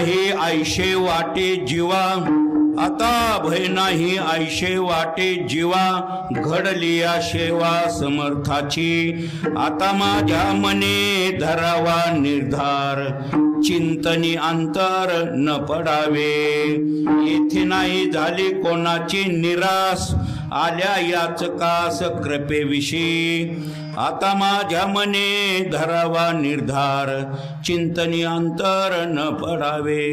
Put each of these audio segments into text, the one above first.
नाही आयशे वाटे जीवा, आता भय नाही आयशे वाटे जीवा, घडली या शेवा समर्थाची, आता माझ्या मने धरावा निर्धार, चिंतनी अंतर न पडावे, येथे नाही झाली कोणाची निरास, आल्या याच कास कृपेविषयी, आता माझ्या मने धरावा निर्धार, चिंतनी अंतर न पडावे.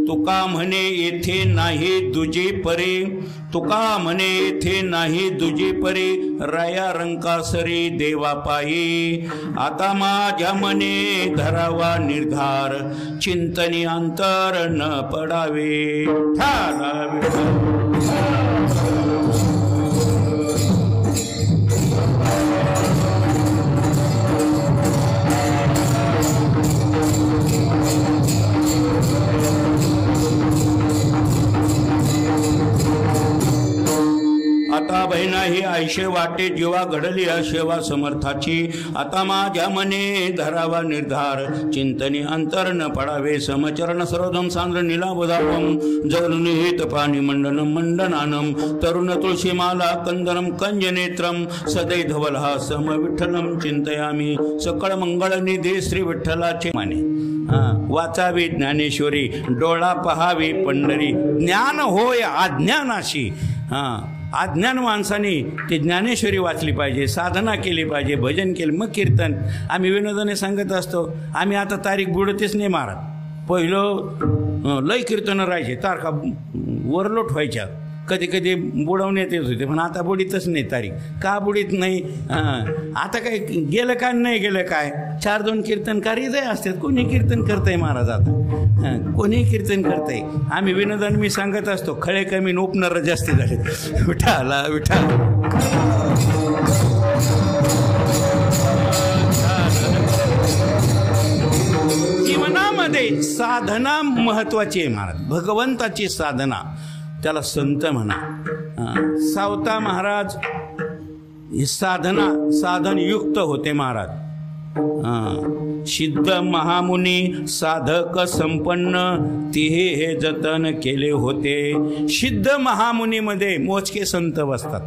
तुका म्हणे येथे नाही दुजी परी, तुका म्हणे येथे नाही दुजी परी, राया रंकासरी देवा पायी, आता माझ्या मने धरावा निर्धार, चिंतनी अंतर न पडावे. आता भय नाही आयशे वाटे जीवा, घडली शेवा समर्थाची, आता माझ्या मने धरावा निर्धार, चिंतनी अंतर न पडावे. समचरण सर्वधम सांद्र नीलाबोधावम, जलनिहित पाणी मंडनम मंडनानम, तरुण तुळशीमाला कंदनम कंजनेत्रम, सदै धवलहा सम विठ्ठलम चिंतयामी, सकळ मंगळ निधी श्री विठ्ठलाचे माने. वाचावी ज्ञानेश्वरी, डोळा पहावी पंढरी, ज्ञान होय अज्ञानाशी. अज्ञान माणसाने ते ज्ञानेश्वरी वाचली पाहिजे, साधना केली पाहिजे, भजन केलं, मग कीर्तन. आम्ही विनोदाने सांगत असतो, आम्ही आता तारीख बुडतेच नाही महाराज. पहिलं लय कीर्तन राहायचे, तारखा वरलोट व्हायच्या, कधी कधी बुडवण्यात येत होते, पण आता बुडीतच नाही तारीख. का बुडीत नाही? आता काय गेलं काय नाही गेलं काय, 4-2 कीर्तनकारी जे असतात, कोणी कीर्तन करतंय महाराज, आता कोणी कीर्तन करतंय. आम्ही विनोदाने मी सांगत असतो, खळे कमी उपनर जास्ती झाले. विठाला विठा. जीवनामध्ये साधना महत्वाची आहे महाराज, भगवंताची साधना, त्याला संत म्हणा. सावता महाराज साधन युक्त होते महाराज. सिद्ध महामुनी साधक संपन्न, तिहे हे जतन केले होते. सिद्ध महामुनीमध्ये मोजके संत बसतात,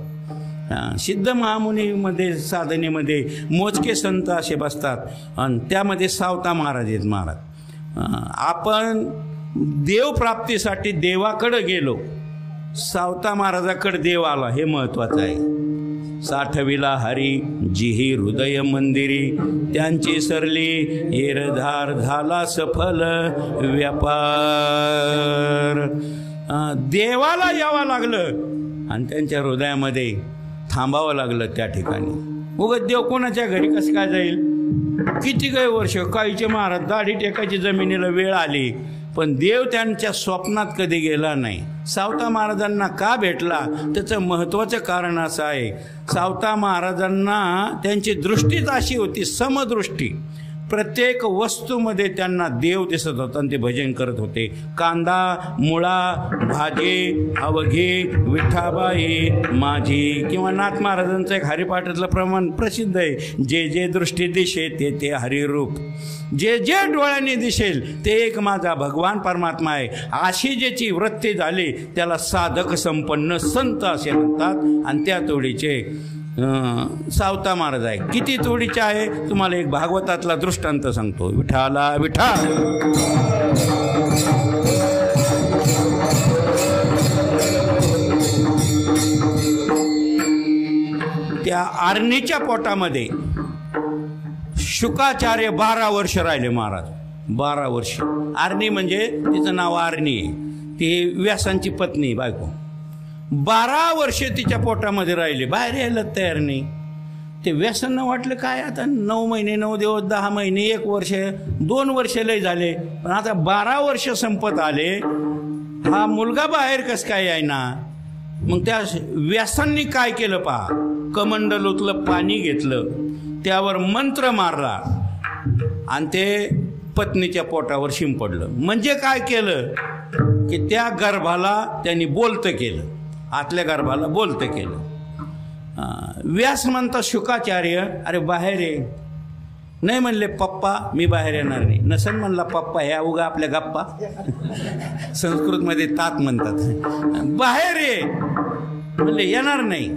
सिद्ध महामुनीमध्ये साधनेमध्ये मोजके संत असे बसतात, आणि त्यामध्ये सावता महाराज आहेत महाराज. आपण देवप्राप्तीसाठी देवाकडे गेलो, सावता महाराजाकडे देव आला, हे महत्वाचं आहे. साठविला हरी जिही हृदय मंदिरी, त्यांची सरली येरधार, झाला सफल व्यापार. देवाला यावं लागलं आणि त्यांच्या हृदयामध्ये थांबावं लागलं त्या ठिकाणी. उगाच देव कोणाच्या घरी कसं काय जाईल? किती काही वर्ष काहीचे महाराज दाढी टेकायची जमिनीला वेळ आली, पण देव त्यांच्या स्वप्नात कधी गेला नाही. सावता महाराजांना का भेटला त्याचं महत्त्वाचं कारण असं आहे, सावता महाराजांना त्यांची दृष्टीच अशी होती, समदृष्टी. प्रत्येक वस्तूमध्ये त्यांना देव दिसत होता आणि ते भजन करत होते. कांदा मुळा भाजी अवघे विठाबाई माझी, किंवा नाथ महाराजांचं एक हरिपाठातलं प्रमाण प्रसिद्ध आहे, जे जे दृष्टी दिशे ते ते हरिरूप. जे जे डोळ्याने दिसेल ते एक माझा भगवान परमात्मा आहे, अशी ज्याची वृत्ती झाली त्याला साधक संपन्न संत असे म्हणतात. आणि त्या तोडीचे सावता महाराज आहे. किती तोडीचे आहे तुम्हाला एक भागवतातला दृष्टांत सांगतो. विठाला विठाल. त्या आरणीच्या पोटामध्ये शुकाचार्य 12 वर्ष राहिले महाराज. 12 वर्ष. आरणी म्हणजे तिचं नाव आरणी आहे, ती व्यासांची पत्नी बायको. 12 वर्ष तिच्या पोटामध्ये राहिले, बाहेर यायला तयार नाही. ते व्यासांना वाटलं काय आता 9 महिने 9 दिवस 10 महिने 1 वर्ष 2 वर्ष लय झाले, पण आता 12 वर्ष संपत आले, हा मुलगा बाहेर कस काय यायना. मग त्या व्यासांनी काय केलं पहा, कमंडलूतलं पाणी घेतलं, त्यावर मंत्र मारला आणि ते पत्नीच्या पोटावर शिंपडलं. म्हणजे काय केलं की त्या गर्भाला त्यांनी बोलतं केलं, आतल्या गर्भाला बोलतं केलं. व्यास म्हणता शुकाचार्य अरे बाहेर ये. नाही म्हणले पप्पा पप्पा मी बाहेर येणार नाही. नसन म्हणला पप्पा, ह्या उगा आपल्या गप्पा संस्कृतमध्ये तात म्हणतात. बाहेर ये म्हणले येणार नाही.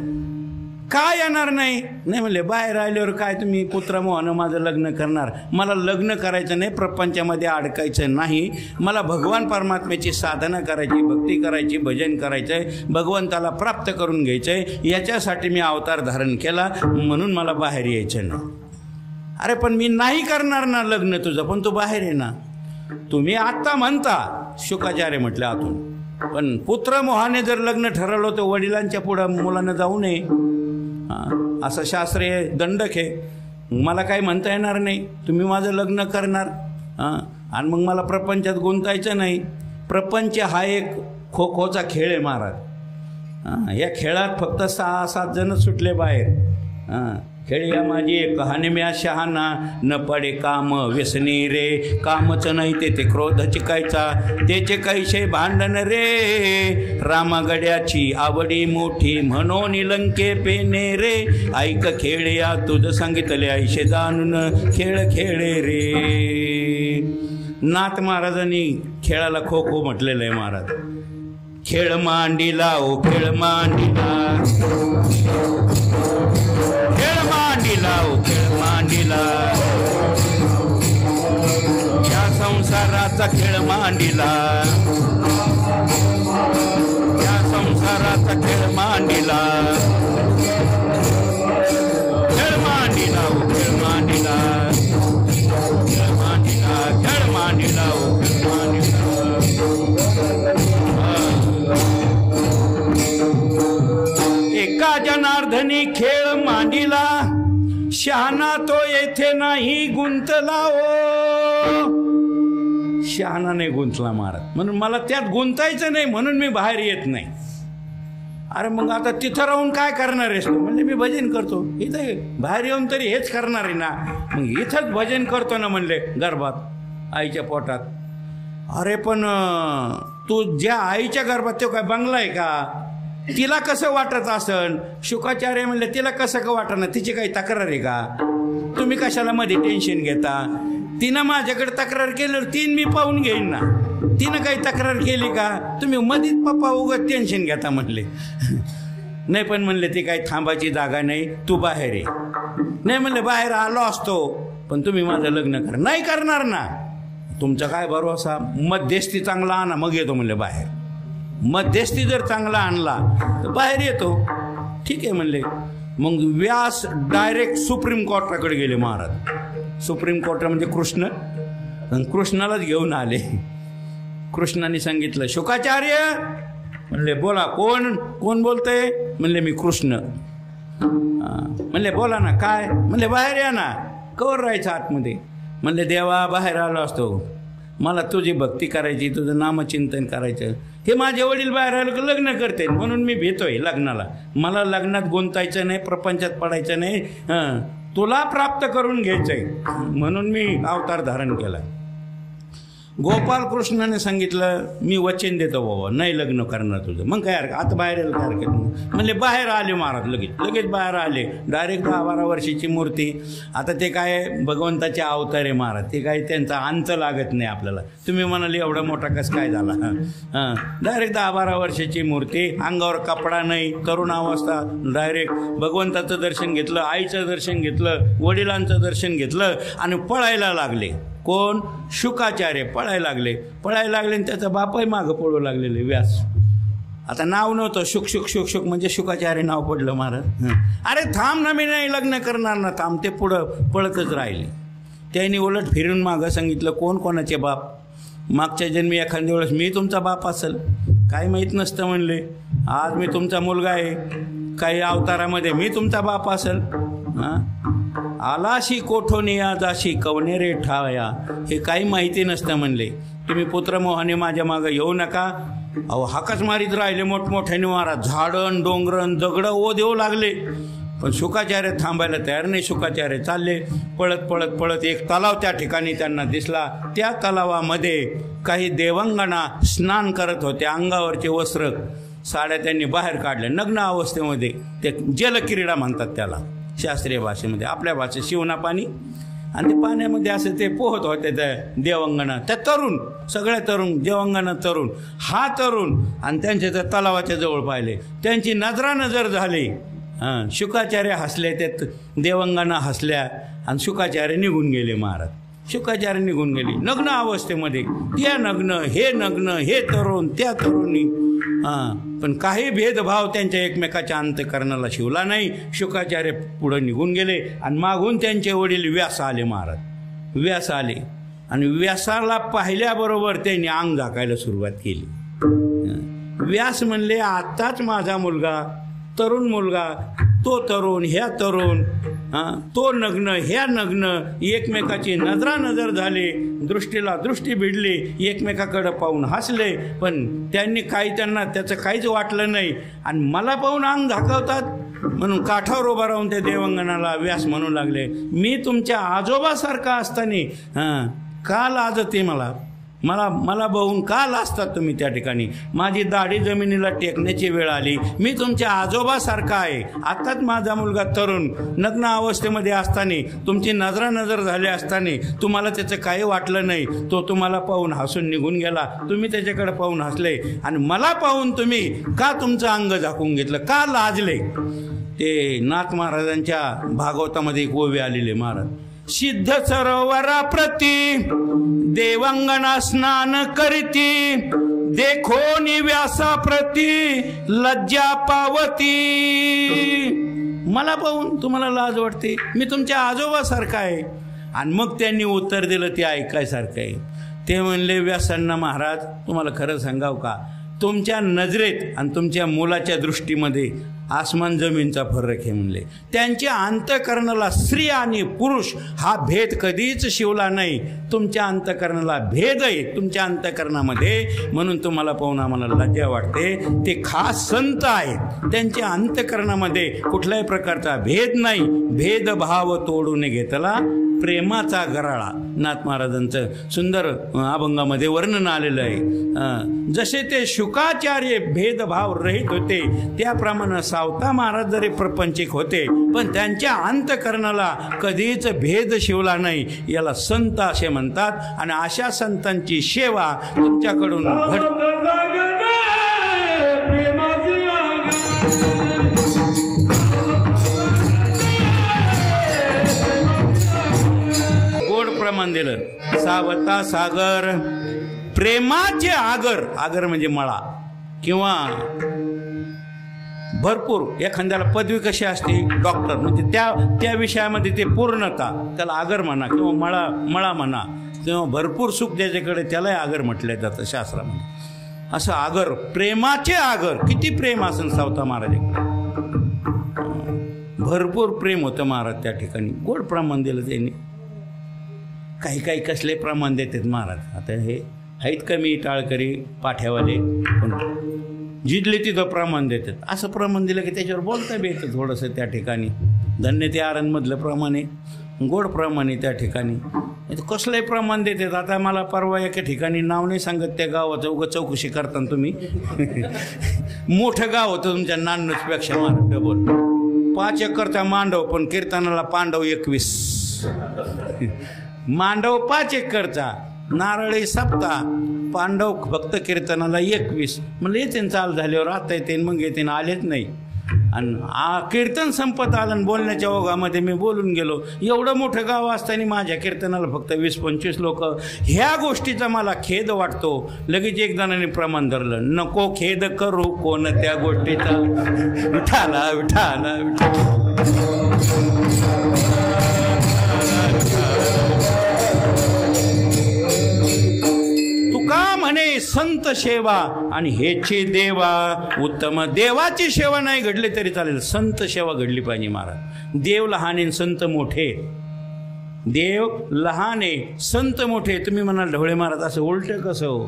काय येणार नाही? नाही म्हणले बाहेर आल्यावर काय तुम्ही पुत्रमोहानं माझं लग्न करणार? मला लग्न करायचं नाही, प्रपंचामध्ये अडकायचं नाही. मला भगवान परमात्म्याची साधना करायची, भक्ती करायची, भजन करायचंय, भगवंताला प्राप्त करून घ्यायचंय. याच्यासाठी मी अवतार धारण केला, म्हणून मला बाहेर यायचं नाही. अरे पण मी नाही करणार ना लग्न तुझं, पण तू बाहेर ये ना. तुम्ही आत्ता म्हणता, शुकाचार्य म्हटलं आतून, पण पुत्रमोहाने जर लग्न ठरवलं तर वडिलांच्या पुढं मुलांना जाऊ नये, असं शास्त्रीय दंडक आहे. मला काही म्हणता येणार नाही. तुम्ही माझं लग्न करणार आणि मग मला प्रपंचात गुंतायचं नाही. प्रपंच हा एक खो खोचा खेळ आहे महाराज. या खेळात फक्त 6-7 जण सुटले बाहेर. खेळिया माझी कहाणी म्या शहाणा, न पडे काम व्यसनी रे. कामच नाही ते क्रोध चिकायचा, त्याचे कैसे भांडण रे. रामागड्याची आवडी मोठी, म्हणून लंके पेने रे. ऐक खेळया तुझं सांगितले ऐशे जाणून, खेळ खेळे रे. नाथ महाराजांनी खेळाला खो खो म्हटलेलं आहे महाराज. खेळ मांडीला ओ खेळ मांडीला, खेळ मांडीला ओ खेळ मांडीला. या संसाराचा खेळ मांडीला, या संसाराचा खेळ मांडीला. खेळ मांडीला ओ खेळ मांडीला, खेळ मांडीला, खेळ मांडीला ओ खेळ मांडीला. एका जनार्दनी खेळ मांडीला, शहाणा तो येथे नाही गुंतला ओ. शहाणा नाही गुंतला महाराज, म्हणून मला त्यात गुंतायचं नाही, म्हणून मी बाहेर येत नाही. अरे मग आता तिथं राहून काय करणार आहेस तू? म्हणजे मी भजन करतो. इथं बाहेर येऊन तरी हेच करणार आहे ना. मग इथंच भजन करतो ना म्हणले, गर्भात आईच्या पोटात. अरे पण तू ज्या आईच्या गर्भात तो काय बंगला आहे का? तिला कसं वाटत असन? शुकाचार्य म्हणले तिला कसं का वाटणार? तिची काही तक्रार आहे का? तुम्ही कशाला मध्ये टेन्शन घेता? तिनं माझ्याकडे तक्रार केल्यावर मी पाहून घेईन ना. तिनं काही तक्रार केली का? तुम्ही मधीच पप्पा उगाच टेन्शन घेता म्हणले. नाही पण म्हणले ती काही थांबायची जागा नाही, तू बाहेर ये. नाही म्हणले बाहेर आलो असतो, पण तुम्ही माझं लग्न करा. नाही करणार ना. तुमचा काय भरोसा? मध्यस्थी चांगला आणा, मग येतो म्हणले बाहेर. मध्यस्थी जर चांगला आणला तर बाहेर येतो. ठीक आहे म्हणले. मग व्यास डायरेक्ट सुप्रीम कोर्टाकडे गेले महाराज. सुप्रीम कोर्ट म्हणजे कृष्ण, कृष्णालाच घेऊन आले. कृष्णाने सांगितलं शुकाचार्य. म्हणले बोला. कोण कोण बोलतंय? म्हणले मी कृष्ण. म्हणले बोला ना. काय? म्हणले बाहेर या ना. कवर राहायचं आतमध्ये? म्हणले देवा बाहेर आलो असतो, मला तुझी भक्ती करायची, तुझं नामचिंतन करायचं. हे माझे वडील बाहेर आलो की लग्न करते, म्हणून मी भेटतोय लग्नाला. मला लग्नात गुंतायचं नाही, प्रपंचात पडायचं नाही, तुला प्राप्त करून घ्यायचंय, म्हणून मी अवतार धारण केला. गोपाल कृष्णाने सांगितलं मी वचन देतो बाबा, नाही लग्न करणार तुझं. मग काय आता बाहेर यायला काय हरकत नाही. म्हणले बाहेर आले महाराज. लगेच बाहेर आले. डायरेक्ट 10-12 वर्षाची मूर्ती. आता ते काय भगवंताचे अवतार आहे महाराज, ते काय त्यांचा अंत लागत नाही आपल्याला. तुम्ही म्हणाले एवढा मोठा कस काय झाला? डायरेक्ट 10-12 वर्षाची मूर्ती, अंगावर कपडा नाही, तरुण अवस्था. डायरेक्ट भगवंताचं दर्शन घेतलं, आईचं दर्शन घेतलं, वडिलांचं दर्शन घेतलं आणि पळायला लागले. कोण? शुकाचार्य. पळायला लागले आणि त्याचा बापही मागं पळू लागलेले व्यास. आता नाव नव्हतं, शुक शुक शुक शुक म्हणजे शुकाचार्य नाव पडलं महाराज. अरे थांब ना, मी नाही लग्न करणार ना. थांब. ते पुढं पळतच राहिले. त्यांनी उलट फिरून मागं सांगितलं कोण कोणाचे बाप. मागच्या जन्मी एखाद्या वेळेस मी तुमचा बाप असेल, काय माहीत नसतं म्हणले. आज मी तुमचा मुलगा आहे, काही अवतारामध्ये मी तुमचा बाप असेल. आलाशी कोठोनिया जाशी कवनेरे ठाया, हे काही माहिती नसतं म्हणले. तुम्ही पुत्रमोहाने माझ्या मागं येऊ नका. अहो हाकच मारीत राहिले मोठमोठ्याने महाराज. झाडण डोंगरण दगडं ओ देऊ लागले, पण शुकाचार्य थांबायला तयार नाही. शुकाचार्य चालले पळत पळत पळत. एक तलाव त्या ठिकाणी त्यांना दिसला. त्या तलावामध्ये काही देवांगना स्नान करत होते. अंगावरचे वस्त्र साड्या त्यांनी बाहेर काढल्या नग्न अवस्थेमध्ये. ते जलक्रीडा म्हणतात त्याला शास्त्रीय भाषेमध्ये, आपल्या भाषेत शिवना पाणी. आणि ते पाण्यामध्ये असं ते पोहत होते त्या देवांगना, त्या तरुण, सगळ्या तरुण, देवांगना तरुण, हा तरुण, आणि त्यांच्या त्या तलावाच्या जवळ पाहिले, त्यांची नजरानजर झाली. शुकाचार्य हसले, त्या देवांगना हसल्या आणि शुकाचार्य निघून गेले. महाराज शुकाचार्य निघून गेले नग्न अवस्थेमध्ये, त्या नग्न, हे तरुण, त्या तरुणी. पण काही भेदभाव त्यांच्या एकमेकाच्या अंतःकरणाला शिवला नाही. शुकाचार्य पुढे निघून गेले आणि मागून त्यांचे वडील व्यास आले. महाराज व्यास आले आणि व्यासाला पाहिल्याबरोबर त्यांनी अंग झाकायला सुरुवात केली. व्यास म्हणले, आताच माझा मुलगा, तरुण मुलगा, तो तरुण, ह्या तरुण, तो नग्न, ह्या नग्न, एकमेकाची नजरानजर झाली, दृष्टीला दृष्टी भिडली, एकमेकाकडे पाहून हसले. पण त्यांना त्याचं काहीच वाटलं नाही आणि मला पाहून अंग झाकवतात म्हणून काठावर उभा राहून त्या देवांगनाला व्यास म्हणू लागले, मी तुमच्या आजोबासारखा असताना का लाजते मला बघून का लाजतात तुम्ही त्या ठिकाणी? माझी दाढी जमिनीला टेकण्याची वेळ आली, मी तुमच्या आजोबासारखा आहे. आताच माझा मुलगा तरुण नग्न अवस्थेमध्ये असताना, तुमची नजरानजर झाली असताना तुम्हाला त्याचं काही वाटलं नाही. तो तुम्हाला पाहून हसून निघून गेला, तुम्ही त्याच्याकडे पाहून हसले आणि मला पाहून तुम्ही का तुमचं अंग झाकून घेतलं, का लाजले? ते नाथ महाराजांच्या भागवतामध्ये एक ओवी आलेले. महाराज, सिद्ध सरोवरा प्रती देवांगना स्नान करीती, देखो व्यासा प्रती लज्जा पावती. मला पाहून तुम्हाला लाज वाटते, मी तुमच्या आजोबासारखा आहे. आणि मग त्यांनी उत्तर दिलं, ते ऐकायसारखं आहे. ते म्हणले व्यासांना, महाराज तुम्हाला खरं सांगाव का, तुमच्या नजरेत आणि तुमच्या मुलाच्या दृष्टीमध्ये आसमान जमीनचा फरक आहे. म्हणले त्यांच्या अंतःकरणाला स्त्री आणि पुरुष हा भेद कधीच शिवला नाही. तुमच्या अंतःकरणाला भेद आहे तुमच्या अंतःकरणामध्ये, म्हणून तुम्हाला पाहून आम्हाला लज्जा वाटते. ते खास संत आहेत, त्यांच्या अंतःकरणामध्ये कुठल्याही प्रकारचा भेद नाही. भेदभाव तोडून घेतला प्रेमाचा गराळा. नाथ महाराजांचं सुंदर अभंगामध्ये वर्णन आलेलं आहे. जसे ते शुकाचार्य भेदभाव रहित होते, त्याप्रमाणे सावता महाराज जरी प्रपंचिक होते, पण त्यांच्या अंतःकरणाला कधीच भेद शिवला नाही. याला संत असे म्हणतात. आणि अशा संतांची सेवा तुमच्याकडून गोड प्रमाण दिलं. सावता सागर प्रेमाचे आगर म्हणजे मळा, किंवा भरपूर एखाद्याला पदवी कशी असते, डॉक्टर म्हणजे त्या विषयामध्ये ते पूर्णता, त्याला आगर म्हणा किंवा मळा म्हणा, किंवा भरपूर सुख ज्याच्याकडे त्यालाही आगर म्हटलं जातं शास्त्रामध्ये. असं आगर, प्रेमाचे आगर. किती प्रेम असेल सावता महाराजांकडे, भरपूर प्रेम होतं महाराज त्या ठिकाणी. गोड प्रमाण दिलं त्यांनी. काही कसले प्रमाण देतात महाराज. आता हे आहेत कमी टाळकरी पाठ्यावाले, पण जिथले तिथं प्रमाण देतात. असं प्रमाण दिलं की त्याच्यावर बोलता बी येतं थोडंसं त्या ठिकाणी. धन्य ते आरणमधलं प्रमाण आहे, गोड प्रमाण आहे त्या ठिकाणी. कसलंही प्रमाण देतात. आता मला परवा एका ठिकाणी नाव नाही सांगत त्या गावाचं, उगाच चौकशी करताना तुम्ही. मोठं गाव होतं तुमच्या नान्नूजपेक्षा महाराज डबल. 5 एकरचा मांडव, पण कीर्तनाला पांडव 21. मांडव 5 एकरचा, नारळी सप्ता, पांडव फक्त कीर्तनाला 21. म्हणलं येते चाल झाल्यावर आता येते, मग येते, आलेच नाही. आणि कीर्तन संपत आलं आणि बोलण्याच्या ओघामध्ये मी बोलून गेलो. एवढं मोठं गाव असताना माझ्या कीर्तनाला फक्त 20-25 लोक. ह्या गोष्टीचा मला खेद वाटतो. लगेच एक जणांनी प्रमाण धरलं, नको खेद करू कोण त्या गोष्टीचा, विठाला विठाला विठाला. तुका म्हणे संत सेवा आणि हेचे देवा उत्तम. देवाची सेवा नाही घडली तरी चालेल, संत सेवा घडली पाहिजे महाराज. देव लहान आहे, संत मोठे. देव लहान आहे, संत मोठे. तुम्ही म्हणाल ढवळे महाराज असं उलट कसं हो?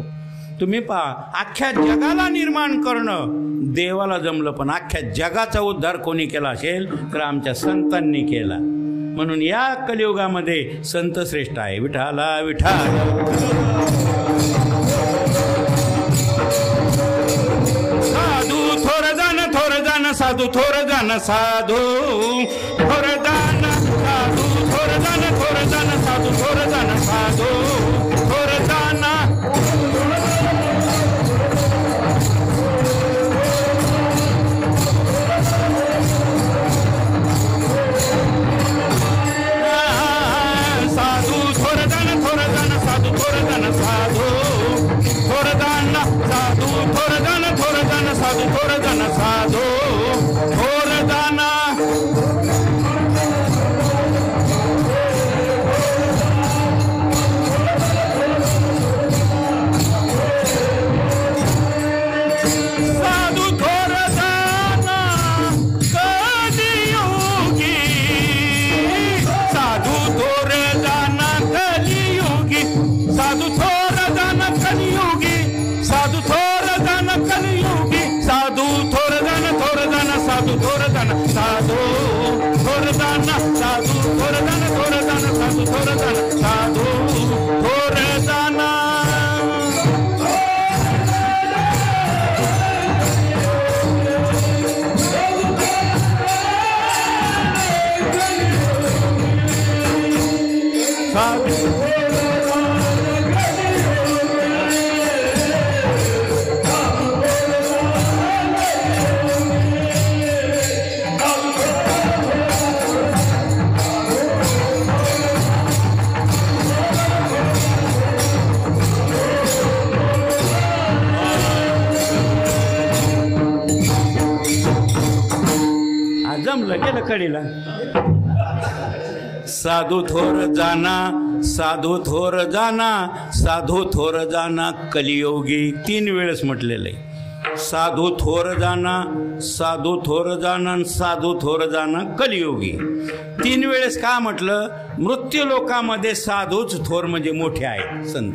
तुम्ही पहा, अख्ख्या जगाला निर्माण करणं देवाला जमलं, पण अख्ख्या जगाचा उद्धार कोणी केला असेल तर आमच्या संतांनी केला. म्हणून या कलियुगामध्ये संत श्रेष्ठ आहे. विठाला विठाला. साधू थोर जाण साधू थोर जाण साधू थोर जाण साधू थोर जाण साधू थोर जाना कलियुगी, साधू थोर जाना कलियुगी, साधू थोर जाना कलियुगी, साधू थोर जाना कलियुगी, साधू थोर जाना साधू थोर जाना, साधू थोर जाना, साधू थोर जाना, साधू थोर जाना, साधू थोर जाना. जमलं गेलं कडीला. साधू थोर जाना, साधू थोर जाना, साधू थोर जाना कलियोगी. 3 वेळेस म्हटलेलं आहे. साधू थोर जाना, साधू थोर जाना, साधू थोर जाना कलियोगी. 3 वेळेस का म्हटलं? मृत्यू लोकामध्ये साधूच थोर म्हणजे मोठे आहेत, संत.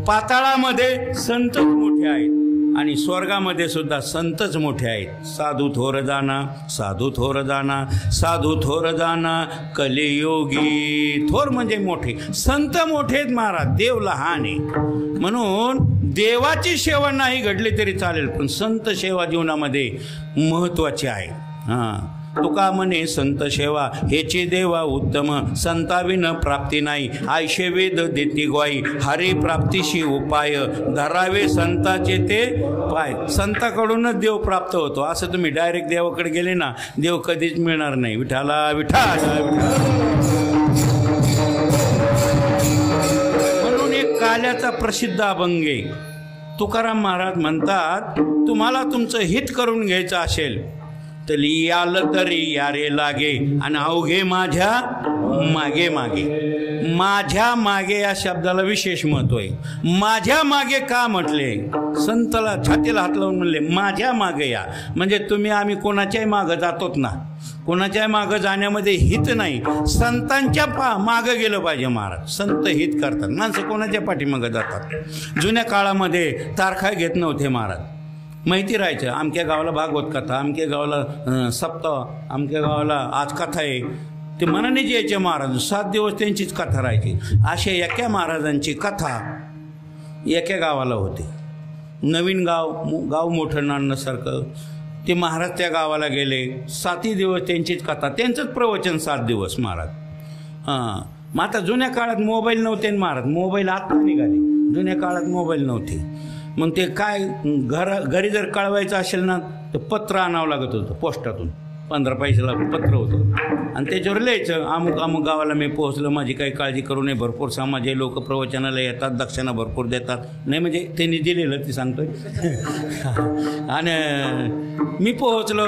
पाताळामध्ये संतच मोठे आहेत आणि स्वर्गामध्ये सुद्धा संतच मोठे आहेत. साधू थोर जाना, साधू थोर जाना, साधू थोर जाना कलियोगी. थोर म्हणजे मोठे, संत मोठे आहेत महाराज, देव लहान आहे. म्हणून देवाची सेवा नाही घडली तरी चालेल, पण संत सेवा जीवनामध्ये महत्वाची आहे. तुका म्हणे संत सेवा हेची देवा उत्तम, संताविन प्राप्ती नाही, आयशे वेद देती ग्वाई, हरी प्राप्तीशी उपाय, धरावे संताचे ते पाय. संताकडूनच देव प्राप्त होतो. असं तुम्ही डायरेक्ट देवाकडे गेले ना, देव कधीच मिळणार नाही. विठाला विठाला विठाला. म्हणून एक काल्याचा प्रसिद्ध अभंग आहे. तुकाराम महाराज म्हणतात, तुम्हाला तुमचं हित करून घ्यायचं असेल तरी याल तरी यारे लागे, आणि अवघे माझ्या मागे मागे. माझ्या मागे या शब्दाला विशेष महत्व आहे. माझ्या मागे का म्हटले? संताला छातीला हात लावून म्हणले माझ्या मागे या. म्हणजे तुम्ही आम्ही कोणाच्याही मागं जातोच ना, कोणाच्या मागं जाण्यामध्ये हित नाही. संतांच्या मागं गेलं पाहिजे महाराज. संत हित करतात. माणसं कोणाच्या पाठीमागं जातात. जुन्या काळामध्ये तारखा घेत नव्हते महाराज. माहिती राहायचं अमक्या गावाला भागवत कथा, अमक्या गावाला सप्ताह, अमक्या गावाला आज कथा आहे. ते मनाने यायचे महाराज. 7 दिवस त्यांचीच कथा राहायची. अशा एका महाराजांची कथा एका गावाला होती. नवीन गाव मोठं नाणसारखं. ते महाराज त्या गावाला गेले. 7 दिवस त्यांचीच कथा, त्यांचंच प्रवचन 7 दिवस महाराज. मग आता जुन्या काळात मोबाईल नव्हते महाराज. मोबाईल आत्ता निघाले. जुन्या काळात मोबाईल नव्हते. मग ते काय घरी जर कळवायचं असेल ना तर पत्र आणावं लागत होतं पोस्टातून. 15 पैशाला पत्र होतं आणि त्याच्यावर लिहायचं अमुक अमुक गावाला मी पोहोचलं, माझी काही काळजी करू नये. भरपूर समाज लोक प्रवचनाला येतात, दक्षिणा भरपूर देतात. नाही म्हणजे त्यांनी दिलेलं ते सांगतोय. आणि मी पोहोचलो,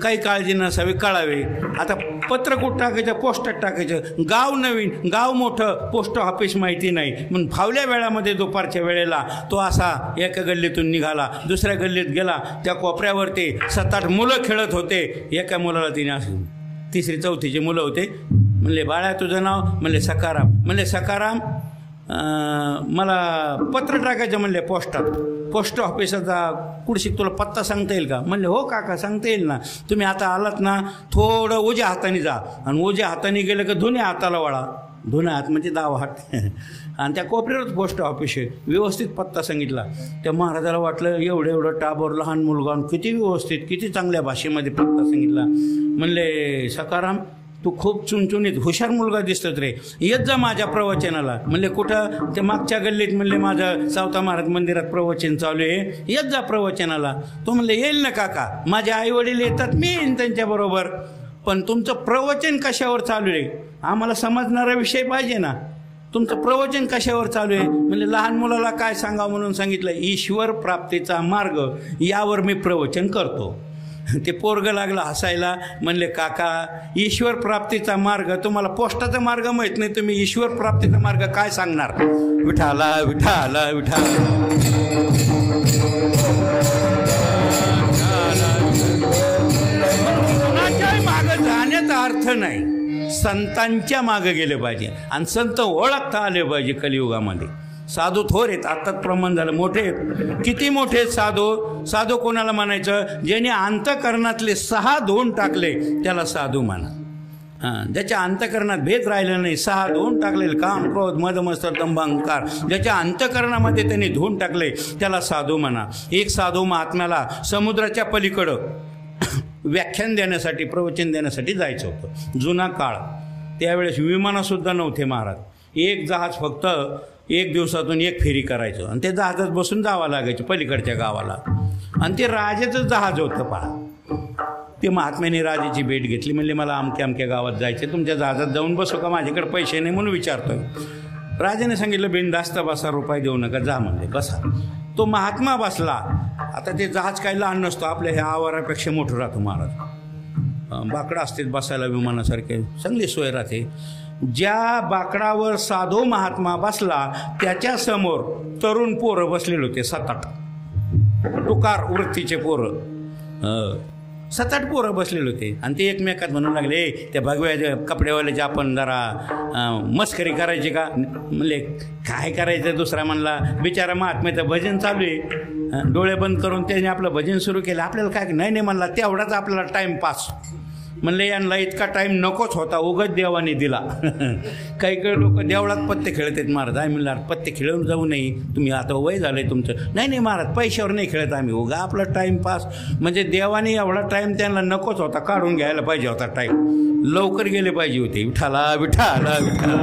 काही काळजी नसावी, कळावे. आता पत्र कुठं टाकायचं? पोस्टात टाकायचं. गाव नवीन, गाव मोठं, पोस्ट ऑफिस माहिती नाही. मग फावल्या वेळामध्ये दुपारच्या वेळेला तो असा एका गल्लीतून निघाला, दुसऱ्या गल्लीत गेला. त्या कोपऱ्यावरती 7-8 मुलं खेळत होते. एका मुलाला तिने असं 3री 4थीची मुलं होते. म्हणले बाळा तुझं नाव? म्हणले सकाराम. म्हणले सकाराम मला पत्र टाकायचं म्हणले पोस्टात. पोस्ट ऑफिसाचा कुठशी तुला पत्ता सांगता येईल का? म्हणले हो काका सांगता येईल ना. तुम्ही आता आलात ना थोडं उजव्या हाताने जा आणि उजव्या हाताने गेलं का दोन्ही हाताला वळा. दोन्ही हात म्हणजे 10 हात. आणि त्या कोपऱ्यावरच पोस्ट ऑफिस आहे. व्यवस्थित पत्ता सांगितला. त्या महाराजाला वाटलं एवढं टाबर लहान मुलगा किती व्यवस्थित, किती चांगल्या भाषेमध्ये पत्ता सांगितला. म्हणले सकाराम तू खूप चुनचुनीत हुशार मुलगा दिसतोत रे, येत जा माझ्या प्रवचनाला. म्हणले कुठं? ते मागच्या गल्लीत. म्हणले माझं सावता महाराज मंदिरात प्रवचन चालू आहे, येत जा प्रवचनाला. तो म्हणले येईल ना काका, माझे आई वडील येतात, मी येईन त्यांच्याबरोबर. पण तुमचं प्रवचन कशावर चालू आहे? आम्हाला समजणारा विषय पाहिजे ना. तुमचं प्रवचन कशावर चालू आहे? म्हणजे लहान मुलाला काय सांगावं म्हणून सांगितलं, ईश्वर प्राप्तीचा मार्ग यावर मी प्रवचन करतो. ते पोरगं लागलं हसायला. म्हणले काका ईश्वर प्राप्तीचा मार्ग, तुम्हाला पोस्टाचा मार्ग माहीत नाही, तुम्ही ईश्वर प्राप्तीचा मार्ग काय सांगणार? विठाला विठाला विठाला. अर्थ नाही, संतांच्या मागे गेले पाहिजे आणि संत ओळखता आले पाहिजे कलियुगामध्ये. साधू थोर आहेत, आत्ताच प्रमाण झालं, मोठे आहेत. किती मोठे आहेत साधू? साधू कोणाला म्हणायचं? ज्याने अंतःकरणातले 6 धुवून टाकले त्याला साधू म्हणा. ज्याच्या अंतःकरणात भेद राहिला नाही, 6 धुवून टाकलेले काम, क्रोध, मद, मत्सर, दंभ, अहंकार, ज्याच्या अंतःकरणामध्ये त्यांनी धुवून टाकले त्याला साधू म्हणा. एक साधू महात्म्याला समुद्राच्या पलीकडं व्याख्यान देण्यासाठी, प्रवचन देण्यासाठी जायचं होतं. जुना काळ, त्यावेळेस विमानंसुद्धा नव्हते महाराज. एक जहाज फक्त 1 दिवसातून 1 फेरी करायचं आणि ते जहाजात बसून जावं लागायचं पलीकडच्या गावाला. आणि ते राजाचं जहाज होतं पहा. ते महात्म्याने राजाची भेट घेतली, म्हणले मला अमक्या अमक्या गावात जायचं, तुमच्या जहाजात जाऊन बसू का? माझ्याकडे पैसे नाही म्हणून विचारतोय. राजाने सांगितलं बिनधास्त बसा, रुपये देऊ नका, जा म्हणले, बसा. तो महात्मा बसला. आता ते जहाज काय लहान नसतो, आपल्या ह्या आवारापेक्षा मोठं राहतो महाराज. बाकडं असते बसायला विमानासारखे, चांगली सोय राहते. ज्या बाकडावर साधू महात्मा बसला त्याच्यासमोर तरुण पोरं बसलेले होते, 7-8 टुकार वृत्तीचे पोरं, 7-8 पोरं बसलेले होते. आणि ते एकमेकात म्हणू लागले, त्या भगव्या कपड्यावाल्याची आपण जरा मस्करी करायची का? म्हणले काय करायचं? दुसरा म्हणला, बिचारा महात्म्याचं भजन चालू आहे, डोळे बंद करून त्याने आपलं भजन सुरू केलं, आपल्याला काय? नाही म्हणला, तेवढाच आपल्याला टाईमपास. म्हणले यांना इतका टाईम नकोच होता, उगाच देवाने दिला. काही लोक देवळात पत्ते खेळत आहेत महाराज. आम्ही म्हणलं पत्ते खेळून जाऊ नये, तुम्ही आता वय झालंय तुमचं. नाही महाराज, पैशावर नाही खेळत आम्ही, उगा आपला टाईमपास. म्हणजे देवाने एवढा टाईम त्यांना नकोच होता, काढून घ्यायला पाहिजे होता टाईम, लवकर गेले पाहिजे होते. विठाला विठाला विठाला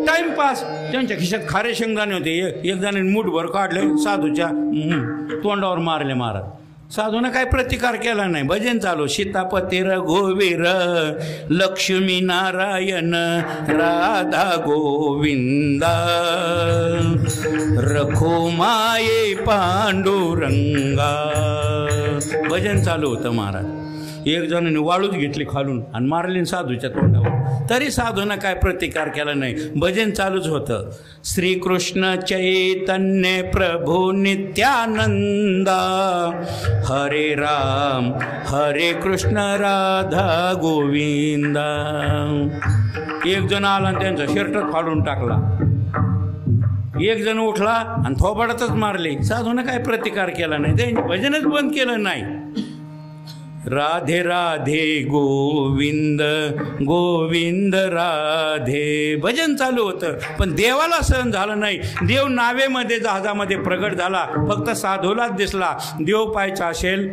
टाइमपास. त्यांच्या खिशात खारे शेंगदाणे होते, एक जणांनी मूठभर काढले, साधूच्या तोंडावर मारले महाराज. साधूनं काय प्रतिकार केला नाही, भजन चालू. सीतापती रघुवीर लक्ष्मी नारायण राधा गोविंदा रखुमाये पांडुरंगा. भजन चालू होतं महाराज. एक जणांनी वाळूच घेतली खालून आणि मारली साधूच्या तोंडावर, तरी साधूनं काय प्रतिकार केला नाही, भजन चालूच होतं. श्रीकृष्ण चैतन्य प्रभू नित्यानंदा हरे राम हरे कृष्ण राधा गोविंदा. एक जण आला आणि त्यांचा शर्ट फाडून टाकला. एक जण उठला आणि थोबाडातच मारले. साधूनं काय प्रतिकार केला नाही, त्यांनी भजनच बंद केलं नाही. राधे राधे गोविंद गोविंद राधे भजन चालू होतं, पण देवाला सहन झालं नाही. देव नावेमध्ये जहाजामध्ये प्रगट झाला, फक्त साधूलाच दिसला. देव पाहायचा असेल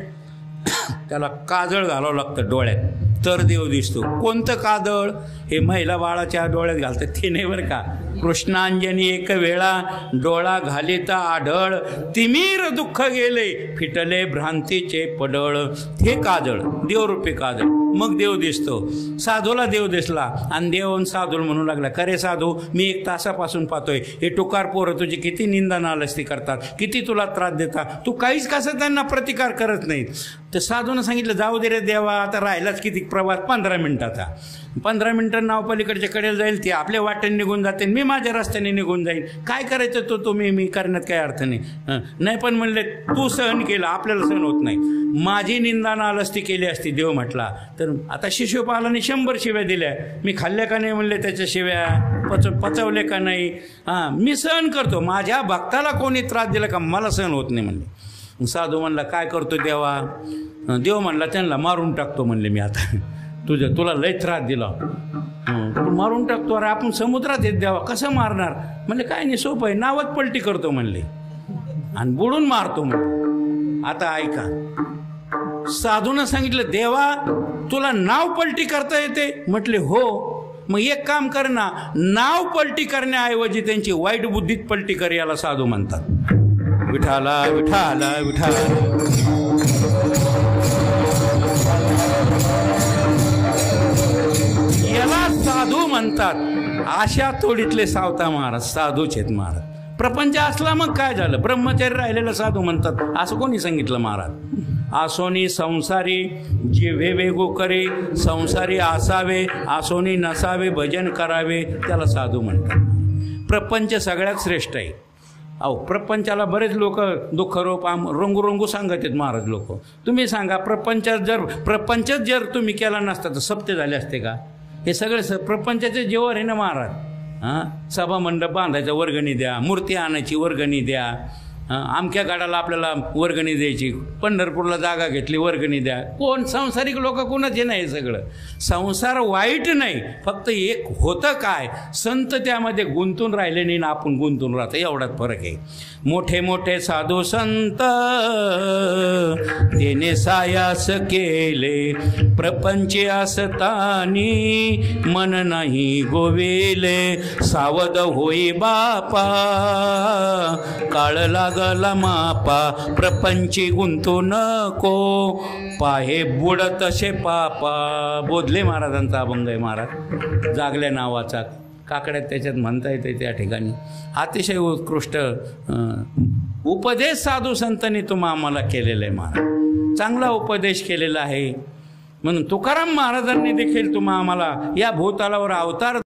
त्याला काजळ घालावं लागतं डोळ्यात, तर देव दिसतो. कोणतं काजळ? हे महिला बाळाच्या डोळ्यात घालतात ते नाही बरं का. कृष्णांजनी एक वेळा डोळा घालिता आढळ, तिमीर दुःख गेले फिटले भ्रांतीचे पडळ. हे काजळ, देवरूपी काजळ. मग देव दिसतो. साधूला देव दिसला आणि देव साधूला म्हणू लागला, खरे साधू मी 1 तासापासून पाहतोय, हे टुकार पोरं तुझी किती निंदा नालस्ती करतात, किती तुला त्रास देतात, तू काहीच कसं त्यांना प्रतिकार करत नाहीत. तर साधूनं सांगितलं, जाऊ दे रे देवा, आता राहिलाच किती प्रवास, 15 मिनिटाचा. 15 मिनिटं नाव पलीकडच्या कडेला जाईल, ते आपल्या वाटेने निघून जाते, मी माझ्या रस्त्याने निघून जाईल. काय करायचं तो तुम्ही मी करण्यात काही अर्थ नाही. नाही पण म्हणले तू सहन केलं, आपल्याला सहन होत नाही. माझी निंदा नालस्ती केली असती देव म्हटला तर आता शिशुपालाने 100 शिव्या दिल्या, मी खाल्ल्या का नाही म्हणले त्याच्या शिव्या, पचवले का नाही. मी सहन करतो, माझ्या भक्ताला कोणी त्रास दिला का मला सहन होत नाही म्हणले. साधू म्हणला काय करतो देवा? देव म्हणला त्यांना मारून टाकतो म्हणले मी. आता तुला लय त्रास दिला, तू मारून टाकतो. अरे आपण समुद्रात येत द्यावा, कसं मारणार? म्हणले काय नाही, सोपं आहे, नावात पलटी करतो म्हणले आणि बुडून मारतो म्हणले. आता ऐका, साधूनं सांगितलं देवा तुला नाव पलटी करता येते? म्हटले हो. मग एक काम कर ना, नाव पलटी करण्याऐवजी त्यांची वाईट बुद्धीत पलटी कर, याला साधू म्हणतात. विठाला विठाला विठाला. याला साधू म्हणतात. आशा तोडीतले सावता महाराज साधूच आहेत महाराज. प्रपंच असला मग काय झालं, ब्रह्मचारी राहिलेला साधू म्हणतात, असं कोणी सांगितलं महाराज? आसोनी संसारी जिव्हे वेगो करे, संसारी असावे आसोनी नसावे, भजन करावे, त्याला साधू म्हणतात. प्रपंच सगळ्यात श्रेष्ठ आहे. अहो प्रपंचाला बरेच लोक दुःखरूप रंगू रंगू सांगत आहेत महाराज लोक. तुम्ही सांगा प्रपंचच जर तुम्ही केला नसता तर सप्ते झाले असते का? हे सगळे प्रपंचाचे जेवर आहे ना महाराज. सभा मंडप बांधायचा वर्गणी द्या, मूर्ती आणायची वर्गणी द्या, अमक्या गाडाला आपल्याला वर्गणी द्यायची, पंढरपूरला जागा घेतली वर्गणी द्या. कोण सांसारिक लोक कोणाचे नाही. सगळं संसार वाईट नाही, फक्त एक होतं काय, संत त्यामध्ये गुंतून राहिले नाही ना आपण गुंतून राहतो, एवढाच फरक आहे. मोठे मोठे साधू संत देणे सायास केले, प्रपंचे असतानी मन नाही गोविले. सावध होई बापा काळ लागला मापा, प्रपंची गुंतू नको पाहे बुडत असे पापा. बोधले महाराजांचा अभंग आहे महाराज, जागल्या नावाचा. काकड्यात त्याच्यात म्हणता येते त्या ठिकाणी. अतिशय उत्कृष्ट उपदेश साधू संतांनी आम्हाला केलेला आहे महाराज, चांगला उपदेश केलेला आहे. म्हणून तुकाराम महाराजांनी देखील आम्हाला या भूतलावर अवतार